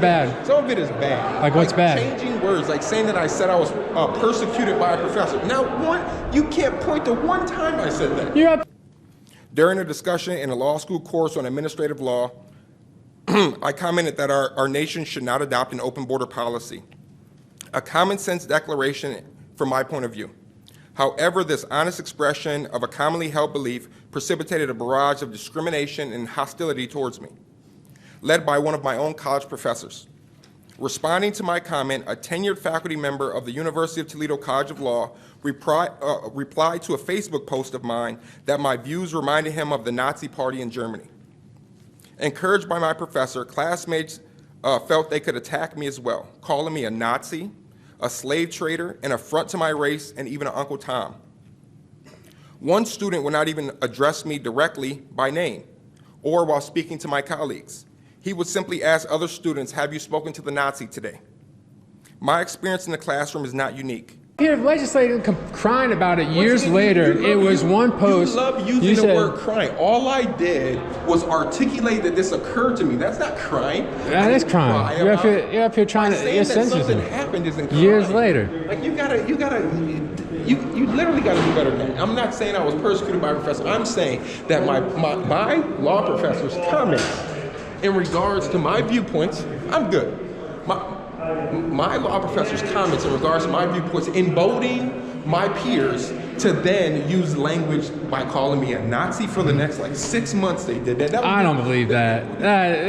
Bad. Some of it is bad. Like what's bad? Changing words, like saying that I said I was persecuted by a professor. Now, you can't point to one time I said that. Yeah. During a discussion in a law school course on administrative law, I commented that our nation should not adopt an open border policy. A common sense declaration from my point of view. However, this honest expression of a commonly held belief precipitated a barrage of discrimination and hostility towards me, led by one of my own college professors. Responding to my comment, a tenured faculty member of the University of Toledo College of Law replied to a Facebook post of mine that my views reminded him of the Nazi Party in Germany. Encouraged by my professor, classmates felt they could attack me as well, calling me a Nazi, a slave trader, an affront to my race, and even an Uncle Tom. One student would not even address me directly by name or while speaking to my colleagues. He would simply ask other students, have you spoken to the Nazi today? My experience in the classroom is not unique. Here, legislator crying about it years later. It was one post. You love using the word crying. All I did was articulate that this occurred to me. That's not crying. That is crying. You're up here trying to get censorship. Something happened isn't crying. Years later. Like you literally gotta do better than that. I'm not saying I was persecuted by a professor. I'm saying that my law professor's comments in regards to my viewpoints, I'm good. My law professor's comments in regards to my viewpoints emboldening my peers to then use language by calling me a Nazi for the next 6 months. They did that. I don't believe that.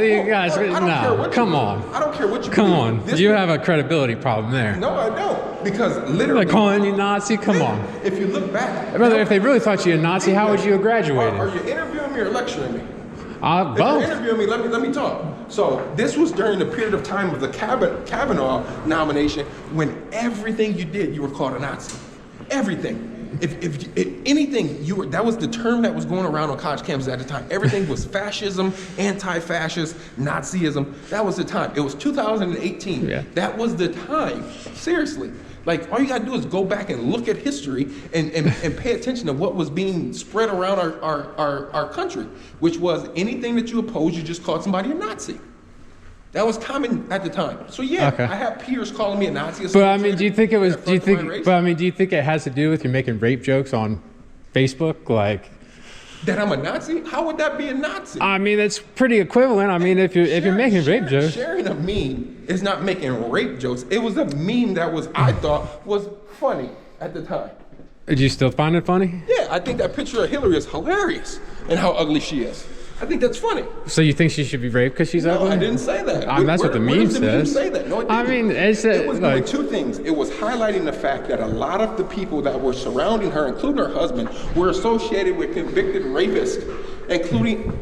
You guys, no, come on. I don't care what you Come on. You have a credibility problem there. No, I don't. Because literally. Like calling you Nazi? Come on. If you look back. Brother, if they really thought you a Nazi, how would you have graduated? Are you interviewing me or lecturing me? Both. If you're interviewing me, let me talk. So this was during the period of time of the Kavanaugh nomination when everything you did, you were called a Nazi. Everything. If anything, that was the term that was going around on college campuses at the time. Everything was fascism, anti-fascist, Nazism. That was the time. It was 2018. Yeah. That was the time. Seriously. Like, all you gotta do is go back and look at history and pay attention to what was being spread around our country, which was anything that you opposed, you just called somebody a Nazi. That was common at the time. So yeah, okay. I have peers calling me a Nazi. But I mean, do you think it has to do with you making rape jokes on Facebook? Like, that I'm a Nazi? How would that be a Nazi? I mean, it's pretty equivalent. I mean, if you're making rape jokes. Sharing a meme is not making rape jokes. It was a meme that I thought was funny at the time. Did you still find it funny? Yeah, I think that picture of Hillary is hilarious and how ugly she is. I think that's funny. So you think she should be raped because she's ugly? No, I didn't say that. That's what the meme says. Where did the meme say that? No, it didn't. I mean, it was doing two things. It was highlighting the fact that a lot of the people that were surrounding her, including her husband, were associated with convicted rapists, including,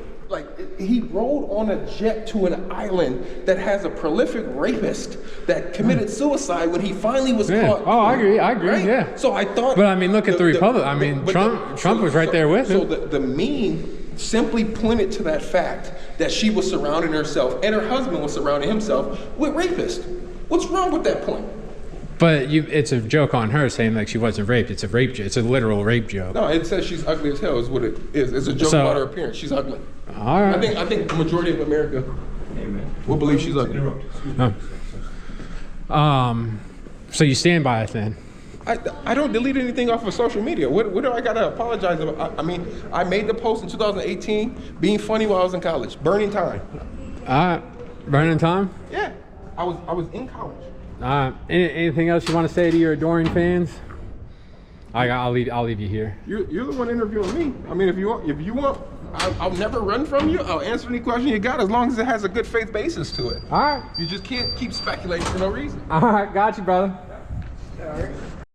he rode on a jet to an island that has a prolific rapist that committed suicide when he finally was caught. Oh, I agree, right? Yeah. So I thought. But I mean, look at the Republic. I mean, Trump was right there with him. So the meme simply pointed to that fact that she was surrounding herself and her husband was surrounding himself with rapists. What's wrong with that point? But it's a joke on her saying like she wasn't raped. It's a rape joke. It's a literal rape joke. No, it says she's ugly as hell is what it is. It's a joke about her appearance. She's ugly. All right. I think the majority of America will believe she's ugly. So you stand by it then? I don't delete anything off of social media. What do I gotta apologize about? I mean, I made the post in 2018, being funny while I was in college, burning time. Burning time? Yeah, I was in college. Anything else you want to say to your adoring fans? I'll leave you here. You're the one interviewing me. I mean, if you want, I'll never run from you. I'll answer any question you got as long as it has a good faith basis to it. All right. You just can't keep speculating for no reason. All right, got you, brother. All right.